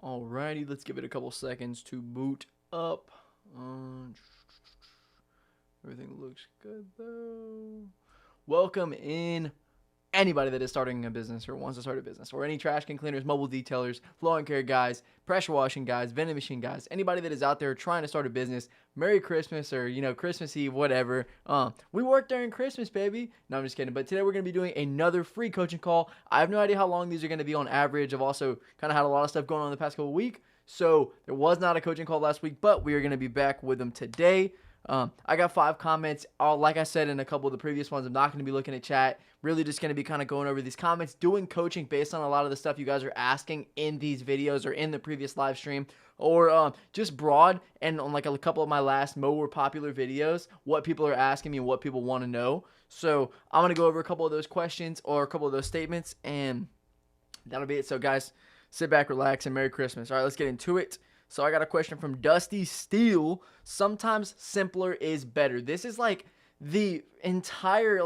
Alrighty, let's give it a couple seconds to boot up. Everything looks good though. Welcome in anybody that is starting a business or wants to start a business, or any trash can cleaners, mobile detailers, lawn care guys, pressure washing guys, vending machine guys, anybody that is out there trying to start a business. Merry Christmas, or Christmas Eve, whatever. We work during Christmas, baby. No, I'm just kidding. But today we're going to be doing another free coaching call. I have no idea how long these are going to be on average. I've also kind of had a lot of stuff going on in the past couple of weeks, so there was not a coaching call last week, but we are going to be back with them today. I got 5 comments. Like I said in a couple of the previous ones, I'm not going to be looking at chat. Really just going to be kind of going over these comments, doing coaching based on a lot of the stuff you guys are asking in these videos or in the previous live stream, or just broad and on like a couple of my last more popular videos, what people are asking me and what people want to know. So I'm going to go over a couple of those questions or a couple of those statements, and that'll be it. So guys, sit back, relax, and Merry Christmas. All right, let's get into it. So I got a question from Dusty Steele. Sometimes simpler is better. This is like the entire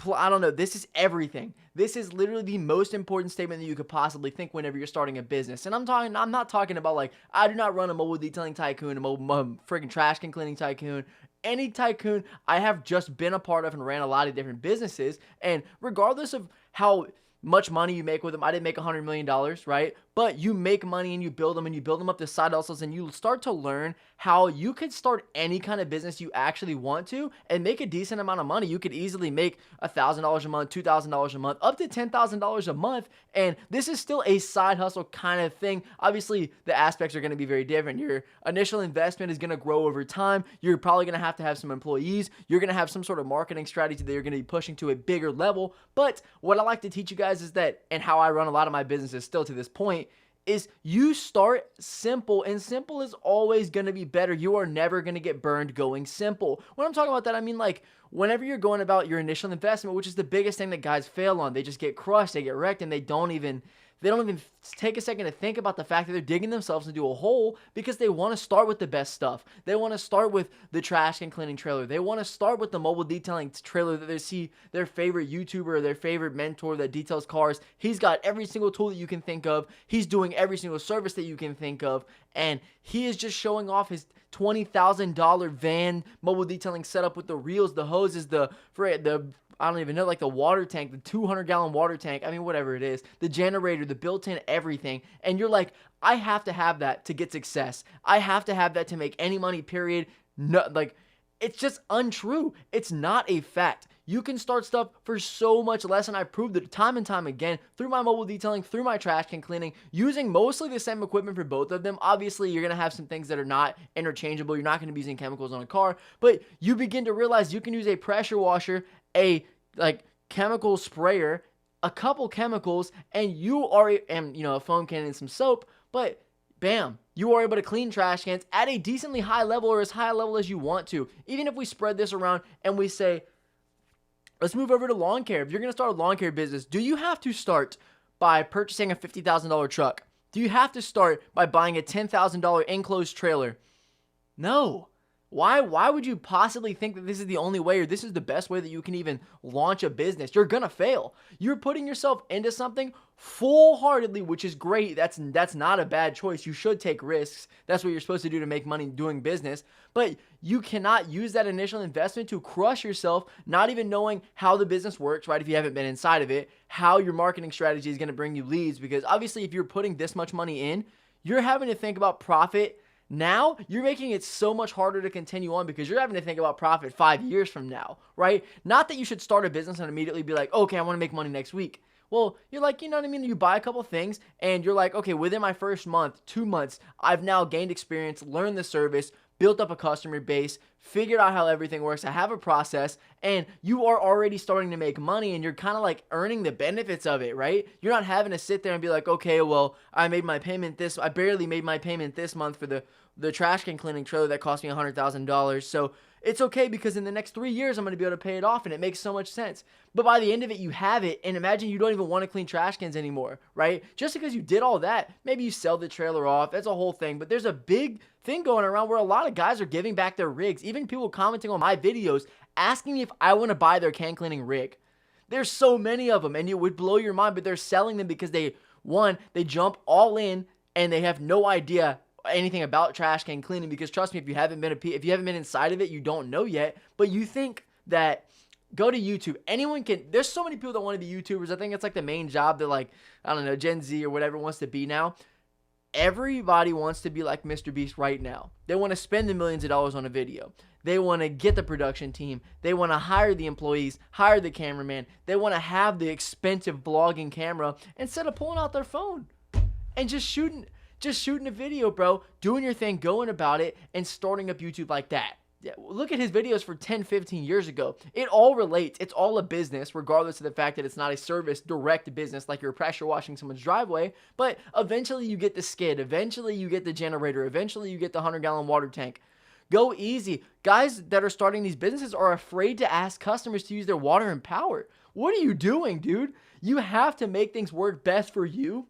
I don't know. This is everything. This is literally the most important statement that you could possibly think whenever you're starting a business. And I'm not talking about like, I do not run a mobile detailing tycoon, a mobile freaking trash can cleaning tycoon, any tycoon. I have just been a part of and ran a lot of different businesses. And regardless of how much money you make with them, I didn't make $100 million, right? But you make money and you build them up to side hustles, and you start to learn how you could start any kind of business you actually want to and make a decent amount of money. You could easily make $1,000 a month, $2,000 a month, up to $10,000 a month. And this is still a side hustle kind of thing. Obviously, the aspects are going to be very different. Your initial investment is going to grow over time. You're probably going to have some employees. You're going to have some sort of marketing strategy that you're going to be pushing to a bigger level. But what I like to teach you guys is that, and how I run a lot of my businesses still to this point, is you start simple, and simple is always going to be better. You are never going to get burned going simple. When I'm talking about that, I mean like whenever you're going about your initial investment, which is the biggest thing that guys fail on. They just get crushed, they get wrecked, and they don't even take a second to think about the fact that they're digging themselves into a hole because they want to start with the best stuff. They want to start with the trash can cleaning trailer. They want to start with the mobile detailing trailer that they see their favorite YouTuber or their favorite mentor that details cars. He's got every single tool that you can think of. He's doing every single service that you can think of. And he is just showing off his $20,000 van mobile detailing setup with the reels, the hoses, I don't even know, like the water tank, the 200-gallon water tank, I mean, whatever it is, the generator, the built-in everything. And you're like, I have to have that to get success. I have to have that to make any money, period. No, like, it's just untrue. It's not a fact. You can start stuff for so much less, and I proved it time and time again through my mobile detailing, through my trash can cleaning, using mostly the same equipment for both of them. Obviously, you're going to have some things that are not interchangeable. You're not going to be using chemicals on a car, but you begin to realize you can use a pressure washer, a chemical sprayer, a couple chemicals, and a foam can and some soap, but bam, you are able to clean trash cans at a decently high level, or as high a level as you want to. Even if we spread this around and we say, let's move over to lawn care. If you're going to start a lawn care business, do you have to start by purchasing a $50,000 truck? Do you have to start by buying a $10,000 enclosed trailer? No. Why would you possibly think that this is the only way, or this is the best way that you can even launch a business? You're going to fail. You're putting yourself into something full-heartedly, which is great. That's not a bad choice. You should take risks. That's what you're supposed to do to make money doing business. But you cannot use that initial investment to crush yourself, not even knowing how the business works, right? If you haven't been inside of it, how your marketing strategy is going to bring you leads. Because obviously, if you're putting this much money in, you're having to think about profit. Now, you're making it so much harder to continue on because you're having to think about profit 5 years from now, right? Not that you should start a business and immediately be like, okay, I want to make money next week. Well, you're like, you know what I mean? You buy a couple things and you're like, okay, within my first month, 2 months, I've now gained experience, learned the service, built up a customer base, figured out how everything works. I have a process, and you are already starting to make money, and you're kind of like earning the benefits of it, right? You're not having to sit there and be like, okay, well, I barely made my payment this month for the trash can cleaning trailer that cost me $100,000. So it's okay because in the next 3 years, I'm going to be able to pay it off, and it makes so much sense. But by the end of it, you have it, and imagine you don't even want to clean trash cans anymore, right? Just because you did all that, maybe you sell the trailer off. That's a whole thing. But there's a big thing going around where a lot of guys are giving back their rigs. Even people commenting on my videos asking me if I want to buy their can cleaning rig. There's so many of them, and it would blow your mind, but they're selling them because they jump all in and they have no idea anything about trash can cleaning, because trust me, if you haven't been inside of it, you don't know yet. But you think that, go to YouTube. Anyone can. There's so many people that want to be YouTubers. I think it's like the main job that, like, I don't know, Gen Z or whatever wants to be now. Everybody wants to be like Mr. Beast right now. They want to spend the millions of dollars on a video. They want to get the production team. They want to hire the employees, hire the cameraman. They want to have the expensive vlogging camera instead of pulling out their phone and just shooting a video, bro, doing your thing, going about it, and starting up YouTube like that. Yeah, look at his videos for 10, 15 years ago. It all relates. It's all a business, regardless of the fact that it's not a service direct business like you're pressure washing someone's driveway. But eventually you get the skid. Eventually you get the generator. Eventually you get the 100-gallon water tank. Go easy. Guys that are starting these businesses are afraid to ask customers to use their water and power. What are you doing, dude? You have to make things work best for you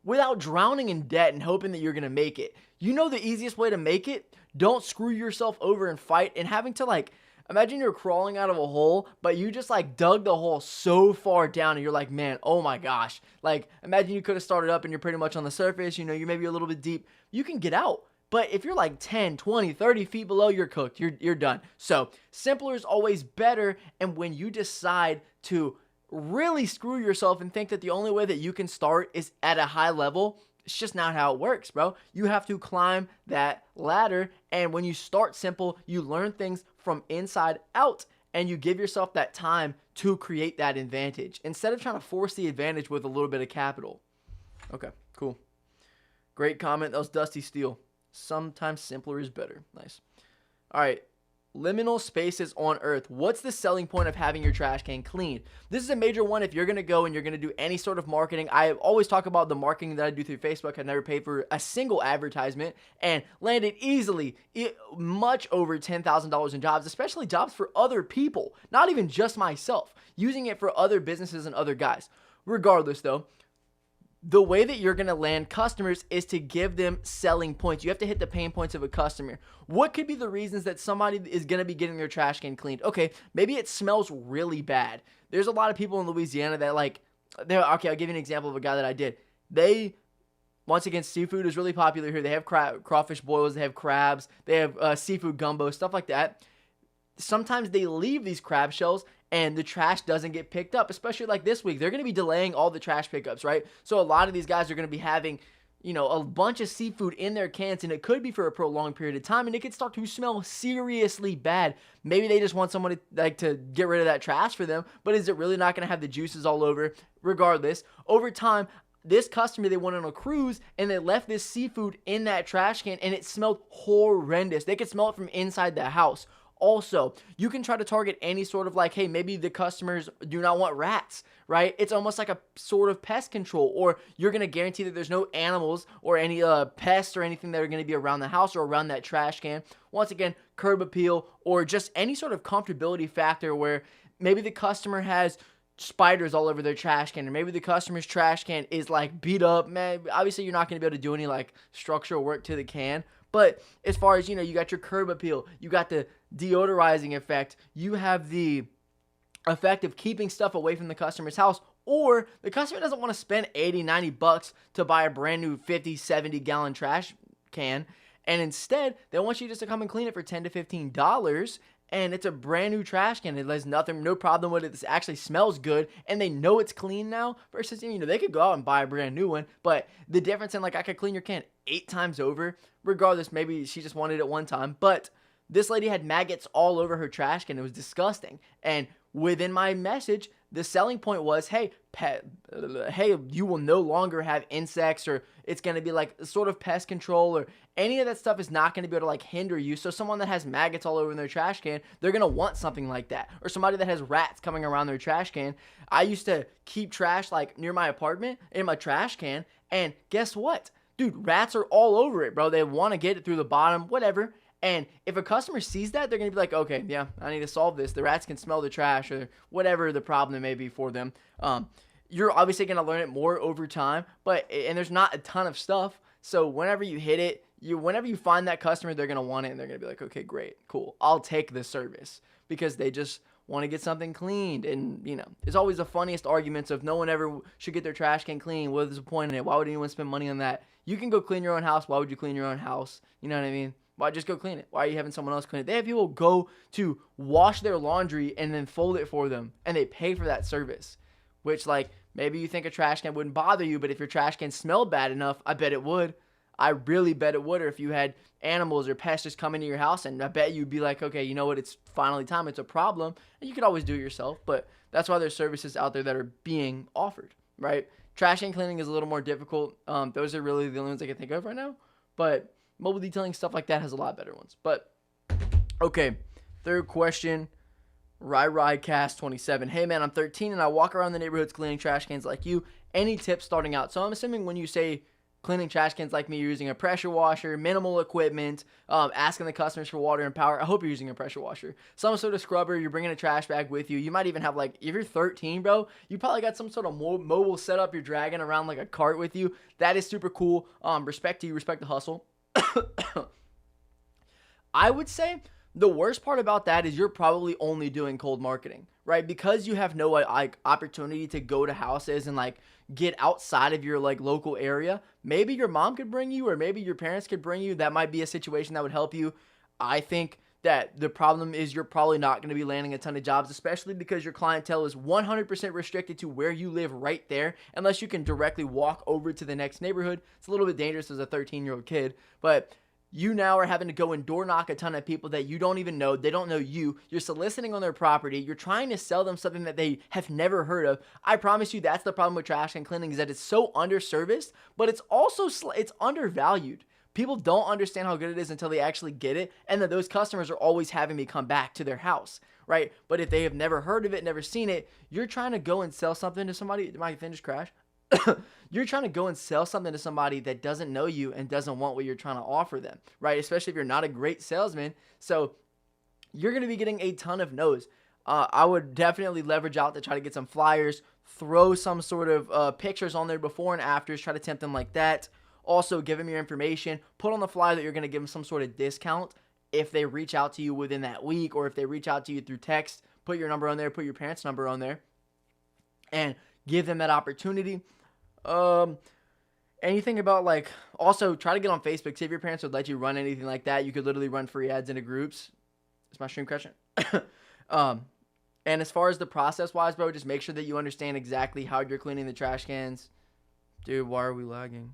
without drowning in debt and hoping that you're going to make it. You know the easiest way to make it? Don't screw yourself over and fight and having to, like, imagine you're crawling out of a hole, but you just, like, dug the hole so far down and you're like, man, oh my gosh. Like, imagine you could have started up and you're pretty much on the surface, you know, you're maybe a little bit deep. You can get out. But if you're like 10, 20, 30 feet below, you're cooked. You're done. So simpler is always better. And when you decide to really screw yourself and think that the only way that you can start is at a high level, it's just not how it works, bro. You have to climb that ladder. And when you start simple, you learn things from inside out and you give yourself that time to create that advantage instead of trying to force the advantage with a little bit of capital. Okay, cool. Great comment. That was Dusty Steel. Sometimes simpler is better. Nice. All right. Liminal spaces on Earth. What's the selling point of having your trash can clean? This is a major one if you're going to go and you're going to do any sort of marketing. I always talk about the marketing that I do through Facebook. I've never paid for a single advertisement and landed easily much over $10,000 in jobs, especially jobs for other people, not even just myself, using it for other businesses and other guys. Regardless, though, the way that you're going to land customers is to give them selling points. You have to hit the pain points of a customer. What could be the reasons that somebody is going to be getting their trash can cleaned? Okay, maybe it smells really bad. There's a lot of people in Louisiana that okay, I'll give you an example of a guy that I did. Once again, seafood is really popular here. They have crawfish boils, they have crabs, they have seafood gumbo, stuff like that. Sometimes they leave these crab shells and the trash doesn't get picked up, especially like this week. They're going to be delaying all the trash pickups, right? So a lot of these guys are going to be having, you know, a bunch of seafood in their cans, and it could be for a prolonged period of time, and it could start to smell seriously bad. Maybe they just want someone to get rid of that trash for them, but is it really not going to have the juices all over? Regardless, over time, this customer, they went on a cruise and they left this seafood in that trash can and it smelled horrendous. They could smell it from inside the house. Also, you can try to target any sort of like, hey, maybe the customers do not want rats, right? It's almost like a sort of pest control, or you're going to guarantee that there's no animals or any pests or anything that are going to be around the house or around that trash can. Once again, curb appeal or just any sort of comfortability factor where maybe the customer has spiders all over their trash can, or maybe the customer's trash can is like beat up. Man, obviously you're not going to be able to do any like structural work to the can. But as far as, you know, you got your curb appeal, you got the deodorizing effect, you have the effect of keeping stuff away from the customer's house, or the customer doesn't want to spend 80, 90 bucks to buy a brand new 50, 70 gallon trash can. And instead, they want you just to come and clean it for $10 to $15. And it's a brand new trash can. It has no problem with it. This actually smells good, and they know it's clean now. Versus, you know, they could go out and buy a brand new one, but the difference in, like, I could clean your can 8 times over. Regardless, maybe she just wanted it one time, but this lady had maggots all over her trash can. It was disgusting. And within my message, the selling point was, hey, you will no longer have insects, or it's going to be like sort of pest control, or any of that stuff is not going to be able to like hinder you. So someone that has maggots all over their trash can, they're going to want something like that. Or somebody that has rats coming around their trash can. I used to keep trash like near my apartment in my trash can, and guess what? Dude, rats are all over it, bro. They want to get it through the bottom, whatever. And if a customer sees that, they're going to be like, okay, yeah, I need to solve this. The rats can smell the trash, or whatever the problem may be for them. You're obviously going to learn it more over time, and there's not a ton of stuff. So whenever you hit it, whenever you find that customer, they're going to want it, and they're going to be like, okay, great, cool. I'll take this service, because they just want to get something cleaned. And, it's always the funniest arguments of no one ever should get their trash can clean. What is the point in it? Why would anyone spend money on that? You can go clean your own house. Why would you clean your own house? You know what I mean? Why just go clean it? Why are you having someone else clean it? They have people go to wash their laundry and then fold it for them, and they pay for that service, which, like, maybe you think a trash can wouldn't bother you, but if your trash can smelled bad enough, I bet it would. I really bet it would. Or if you had animals or pests just come into your house, and I bet you'd be like, okay, you know what? It's finally time. It's a problem. And you could always do it yourself, but that's why there's services out there that are being offered, right? Trash can cleaning is a little more difficult. Those are really the only ones I can think of right now. But mobile detailing, stuff like that, has a lot better ones. But, okay, third question. RyCast27. Hey man, I'm 13 and I walk around the neighborhoods cleaning trash cans like you. Any tips starting out? So I'm assuming when you say cleaning trash cans like me, you're using a pressure washer, minimal equipment, asking the customers for water and power. I hope you're using a pressure washer. Some sort of scrubber. You're bringing a trash bag with you. You might even have, like, if you're 13, bro, you probably got some sort of mobile setup you're dragging around like a cart with you. That is super cool. Respect to you. Respect the hustle. I would say the worst part about that is you're probably only doing cold marketing, right? Because you have no like opportunity to go to houses and like get outside of your like local area. Maybe your mom could bring you, or maybe your parents could bring you. That might be a situation that would help you. I think that the problem is you're probably not going to be landing a ton of jobs, especially because your clientele is 100% restricted to where you live right there, unless you can directly walk over to the next neighborhood. It's a little bit dangerous as a 13-year-old kid, but you now are having to go and door knock a ton of people that you don't even know. They don't know you. You're soliciting on their property. You're trying to sell them something that they have never heard of. I promise you that's the problem with trash can cleaning, is that it's so underserviced, but it's also it's undervalued. People don't understand how good it is until they actually get it, and that those customers are always having me come back to their house, right? But if they have never heard of it, never seen it, you're trying to go and sell something to somebody. Did my thing just crash? You're trying to go and sell something to somebody that doesn't know you and doesn't want what you're trying to offer them, right? Especially if you're not a great salesman. So you're going to be getting a ton of no's. I would definitely leverage out to try to get some flyers, throw some sort of pictures on there before and afters, try to tempt them like that. Also, give them your information. Put on the flyer that you're going to give them some sort of discount if they reach out to you within that week, or if they reach out to you through text. Put your number on there, put your parents' number on there, and give them that opportunity. Anything about, like, also try to get on Facebook. See if your parents would let you run anything like that. You could literally run free ads into groups. Is my stream crashing? And as far as the process wise, bro, just make sure that you understand exactly how you're cleaning the trash cans. Dude, why are we lagging?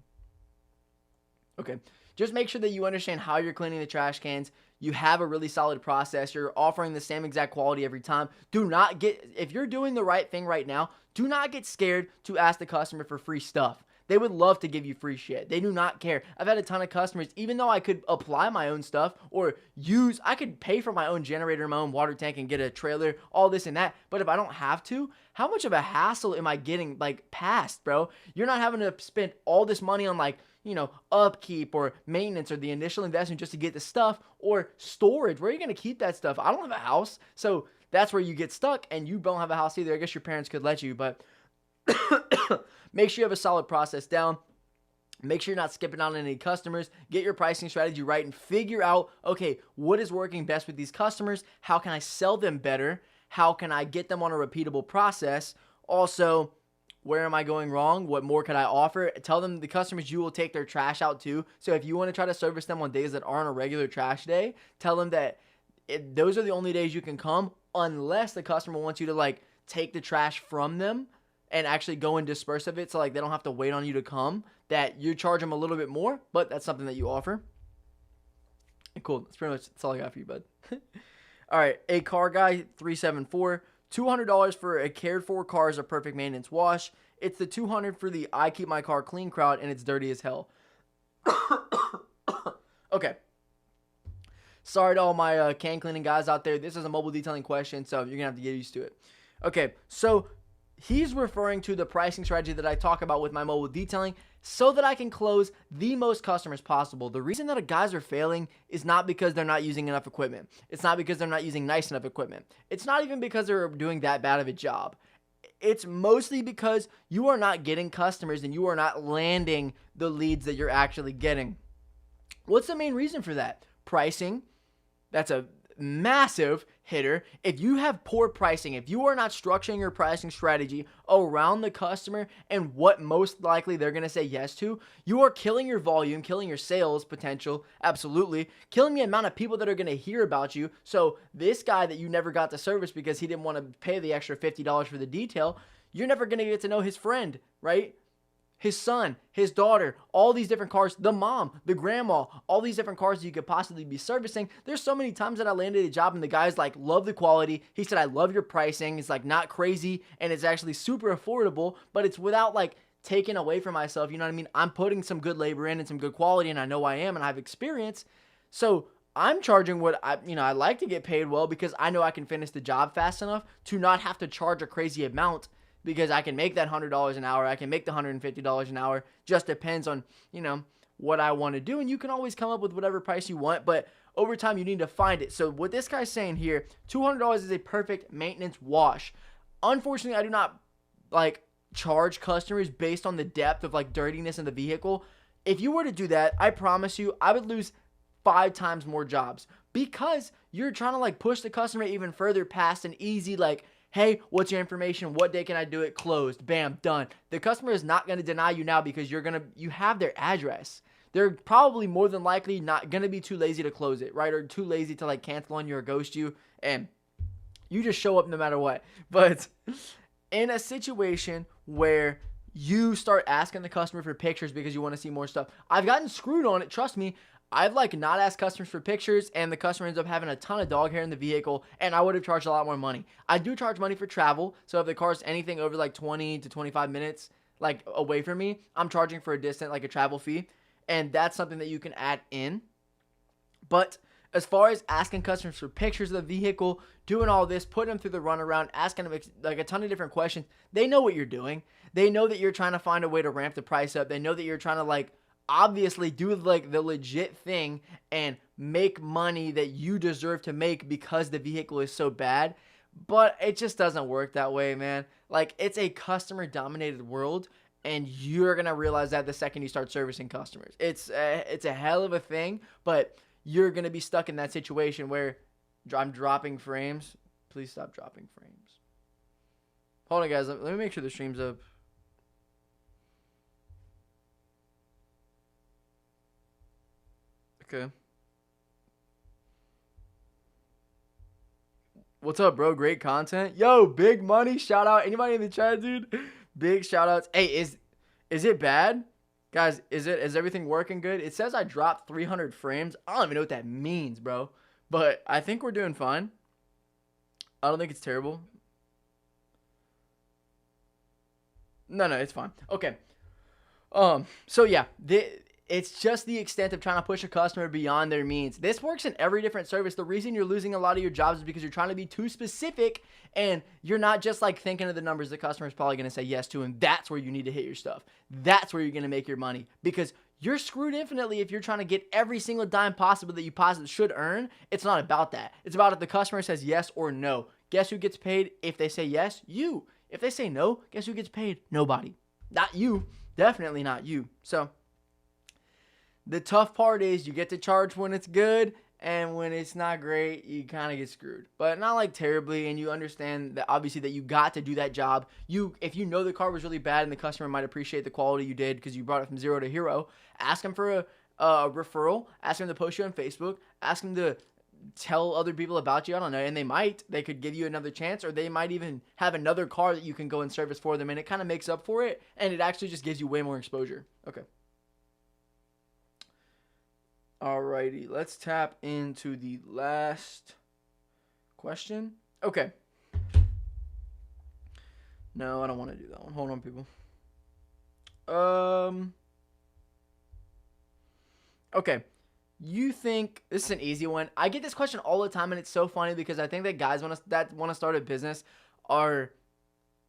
Okay. Just make sure that you understand how you're cleaning the trash cans. You have a really solid process. You're offering the same exact quality every time. Do not get, if you're doing the right thing right now, do not get scared to ask the customer for free stuff. They would love to give you free shit. They do not care. I've had a ton of customers, even though I could apply my own stuff or I could pay for my own generator, my own water tank, and get a trailer, all this and that. But if I don't have to, how much of a hassle am I getting, like, past, bro? You're not having to spend all this money on, like, upkeep or maintenance or the initial investment just to get the stuff, or storage. Where are you going to keep that stuff? I don't have a house. So that's where you get stuck, and you don't have a house either. I guess your parents could let you, but make sure you have a solid process down. Make sure you're not skipping out on any customers. Get your pricing strategy right and figure out, okay, what is working best with these customers? How can I sell them better? How can I get them on a repeatable process? Also, where am I going wrong? What more could I offer? Tell them, the customers, you will take their trash out too. So if you want to try to service them on days that aren't a regular trash day, tell them that those are the only days you can come, unless the customer wants you to, like, take the trash from them and actually go and disperse of it, so, like, they don't have to wait on you to come, that you charge them a little bit more, but that's something that you offer. Cool. That's all I got for you, bud. All right. A car guy 374. $200 for a cared for car is a perfect maintenance wash. It's the $200 for the I keep my car clean crowd, and it's dirty as hell. Okay. Sorry to all my can cleaning guys out there. This is a mobile detailing question, so you're going to have to get used to it. Okay, so he's referring to the pricing strategy that I talk about with my mobile detailing so that I can close the most customers possible. The reason that guys are failing is not because they're not using enough equipment. It's not because they're not using nice enough equipment. It's not even because they're doing that bad of a job. It's mostly because you are not getting customers and you are not landing the leads that you're actually getting. What's the main reason for that? Pricing. That's a massive hitter. If you have poor pricing, if you are not structuring your pricing strategy around the customer and what most likely they're going to say yes to, you are killing your volume, killing your sales potential, absolutely, killing the amount of people that are going to hear about you. So this guy that you never got the service because he didn't want to pay the extra $50 for the detail, you're never going to get to know his friend, right? His son, his daughter, all these different cars, the mom, the grandma, all these different cars that you could possibly be servicing. There's so many times that I landed a job and the guy's like, love the quality. He said, I love your pricing. It's like not crazy and it's actually super affordable, but it's without like taking away from myself. You know what I mean? I'm putting some good labor in and some good quality, and I know I am and I have experience. So I'm charging what I like to get paid well because I know I can finish the job fast enough to not have to charge a crazy amount, because I can make that $100 an hour. I can make the $150 an hour. Just depends on, what I want to do. And you can always come up with whatever price you want, but over time you need to find it. So what this guy's saying here, $200 is a perfect maintenance wash. Unfortunately, I do not charge customers based on the depth of dirtiness in the vehicle. If you were to do that, I promise you, I would lose 5 times more jobs, because you're trying to push the customer even further past an easy hey, what's your information? What day can I do it? Closed. Bam, done. The customer is not going to deny you now because you have their address. They're probably more than likely not going to be too lazy to close it, right? Or too lazy to cancel on you or ghost you. And you just show up no matter what. But in a situation where you start asking the customer for pictures because you want to see more stuff, I've gotten screwed on it. Trust me. I've not asked customers for pictures, and the customer ends up having a ton of dog hair in the vehicle, and I would have charged a lot more money. I do charge money for travel, so if the car's anything over 20 to 25 minutes away from me, I'm charging for a distance, a travel fee, and that's something that you can add in. But as far as asking customers for pictures of the vehicle, doing all this, putting them through the runaround, asking them a ton of different questions, they know what you're doing. They know that you're trying to find a way to ramp the price up. They know that you're trying to obviously do the legit thing and make money that you deserve to make because the vehicle is so bad. But it just doesn't work that way, man. It's a customer dominated world, and you're gonna realize that the second you start servicing customers. It's a hell of a thing, but you're gonna be stuck in that situation where I'm dropping frames. Please stop dropping frames. Hold on, guys, let me make sure the stream's up. Okay. What's up, bro? Great content. Yo, big money. Shout out. Anybody in the chat, dude? Big shout outs. Hey, is it bad? Guys, is everything working good? It says I dropped 300 frames. I don't even know what that means, bro. But I think we're doing fine. I don't think it's terrible. No, it's fine. Okay. So yeah, it's just the extent of trying to push a customer beyond their means. This works in every different service. The reason you're losing a lot of your jobs is because you're trying to be too specific, and you're not just thinking of the numbers the customer is probably going to say yes to, and that's where you need to hit your stuff. That's where you're going to make your money, because you're screwed infinitely if you're trying to get every single dime possible that you possibly should earn. It's not about that. It's about if the customer says yes or no. Guess who gets paid? If they say yes, you. If they say no, guess who gets paid? Nobody. Not you. Definitely not you. So the tough part is you get to charge when it's good, and when it's not great, you kind of get screwed. But not terribly, and you understand that obviously that you got to do that job. If you know the car was really bad and the customer might appreciate the quality you did because you brought it from zero to hero, ask them for a referral, ask them to post you on Facebook, ask them to tell other people about you. I don't know, and they could give you another chance, or they might even have another car that you can go and service for them, and it kind of makes up for it, and it actually just gives you way more exposure. Okay. Alrighty, let's tap into the last question. Okay. No, I don't want to do that one. Hold on, people. Okay. You think this is an easy one? I get this question all the time, and it's so funny because I think that guys that want to start a business are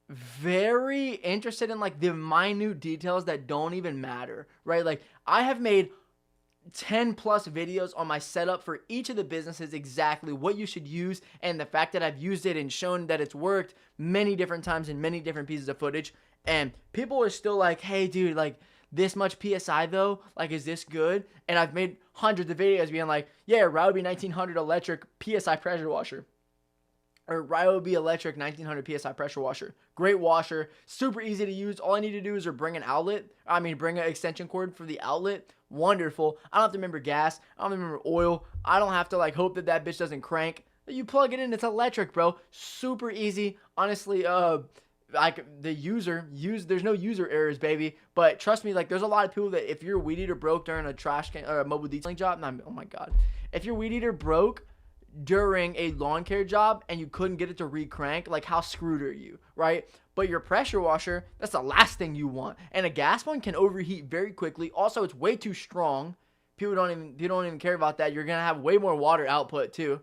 very interested in the minute details that don't even matter, right? I have made 10 plus videos on my setup for each of the businesses, exactly what you should use, and the fact that I've used it and shown that it's worked many different times in many different pieces of footage. And people are still hey dude, this much PSI though? Like, is this good? And I've made hundreds of videos being like, yeah, Ryobi 1900 electric PSI pressure washer. Or Ryobi electric 1900 PSI pressure washer. Great washer. Super easy to use. All I need to do is bring an extension cord for the outlet. Wonderful. I don't have to remember gas. I don't remember oil. I don't have to like hope that that bitch doesn't crank. You plug it in, it's electric, bro. Super easy. Honestly, like there's no user errors, baby. But trust me, like there's a lot of people that if your weed eater broke during a trash can or a mobile detailing job, oh my god, if your weed eater broke during a lawn care job and you couldn't get it to re-crank, like how screwed are you, right? But your pressure washer, that's the last thing you want. And a gas one can overheat very quickly. Also, it's way too strong. People don't even care about that. You're gonna have way more water output too.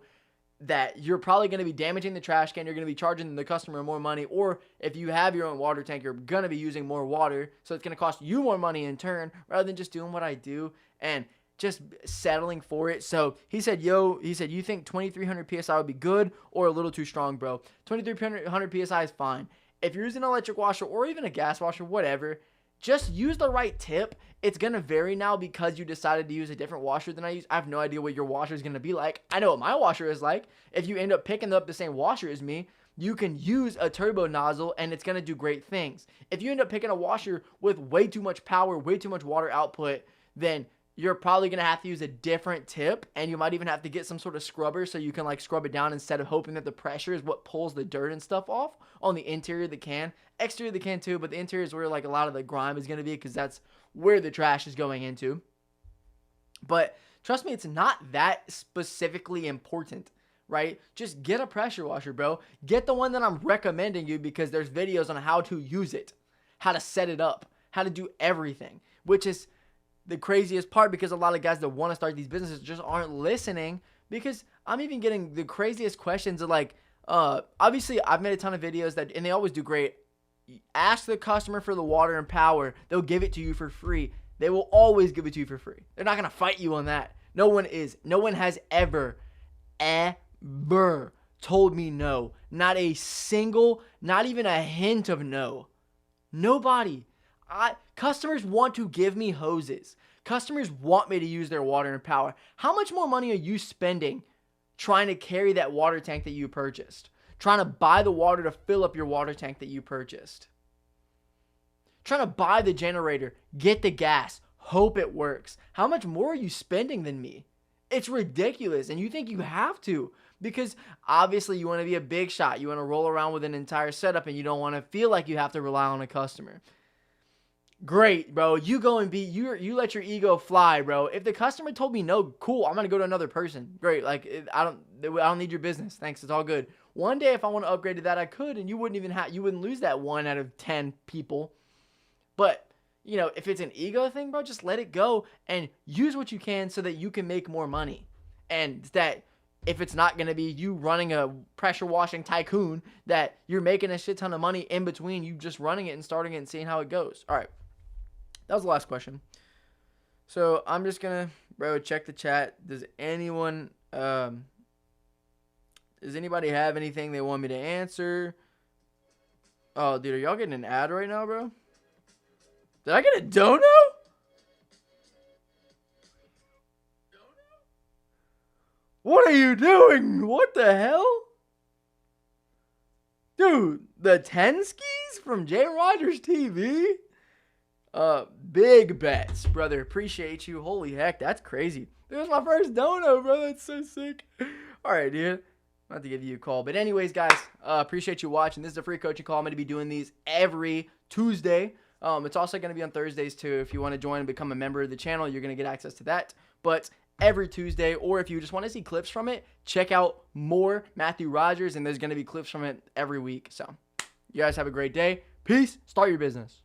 That you're probably going to be damaging the trash can. You're going to be charging the customer more money. Or if you have your own water tank, you're going to be using more water. So it's going to cost you more money in turn rather than just doing what I do and just settling for it. So he said, you think 2300 PSI would be good or a little too strong, bro? 2300 PSI is fine. If you're using an electric washer or even a gas washer, whatever, just use the right tip. It's going to vary now because you decided to use a different washer than I use. I have no idea what your washer is going to be like. I know what my washer is like. If you end up picking up the same washer as me, you can use a turbo nozzle and it's going to do great things. If you end up picking a washer with way too much power, way too much water output, then you're probably going to have to use a different tip, and you might even have to get some sort of scrubber so you can like scrub it down instead of hoping that the pressure is what pulls the dirt and stuff off on the interior of the can. Exterior of the can too, but the interior is where like a lot of the grime is going to be because that's where the trash is going into. But trust me, it's not that specifically important, right? Just get a pressure washer, bro. Get the one that I'm recommending you because there's videos on how to use it, how to set it up, how to do everything, which is the craziest part because a lot of guys that want to start these businesses just aren't listening because I'm even getting the craziest questions of like, obviously I've made a ton of videos and they always do great. Ask the customer for the water and power. They'll give it to you for free. They will always give it to you for free. They're not going to fight you on that. No one has ever told me no. Not a single, not even a hint of no. Nobody. Customers want to give me hoses. Customers want me to use their water and power. How much more money are you spending trying to carry that water tank that you purchased? Trying to buy the water to fill up your water tank that you purchased? Trying to buy the generator, get the gas, hope it works. How much more are you spending than me? It's ridiculous, and you think you have to because obviously you want to be a big shot. You want to roll around with an entire setup, and you don't want to feel like you have to rely on a customer. Great, bro. You go and you let your ego fly, bro. If the customer told me no, cool, I'm gonna go to another person. Great. Like I don't need your business. Thanks. It's all good. One day if I want to upgrade to that, I could, and you wouldn't lose that 1 out of 10 people. But you know, if it's an ego thing, bro, just let it go and use what you can so that you can make more money. And that if it's not gonna be you running a pressure washing tycoon, that you're making a shit ton of money in between you just running it and starting it and seeing how it goes. All right. That was the last question. So I'm just gonna, check the chat. Does anybody have anything they want me to answer? Oh, dude, are y'all getting an ad right now, bro? Did I get a dono? What are you doing? What the hell? Dude, the Tenskis from J. Rogers TV? Big bets, brother. Appreciate you. Holy heck, that's crazy. It was my first dono, bro. That's so sick. All right, dude. I'm about to give you a call. But anyways, guys, appreciate you watching. This is a free coaching call. I'm going to be doing these every Tuesday. It's also going to be on Thursdays, too. If you want to join and become a member of the channel, you're going to get access to that. But every Tuesday, or if you just want to see clips from it, check out more Matthew Rogers, and there's going to be clips from it every week. So you guys have a great day. Peace. Start your business.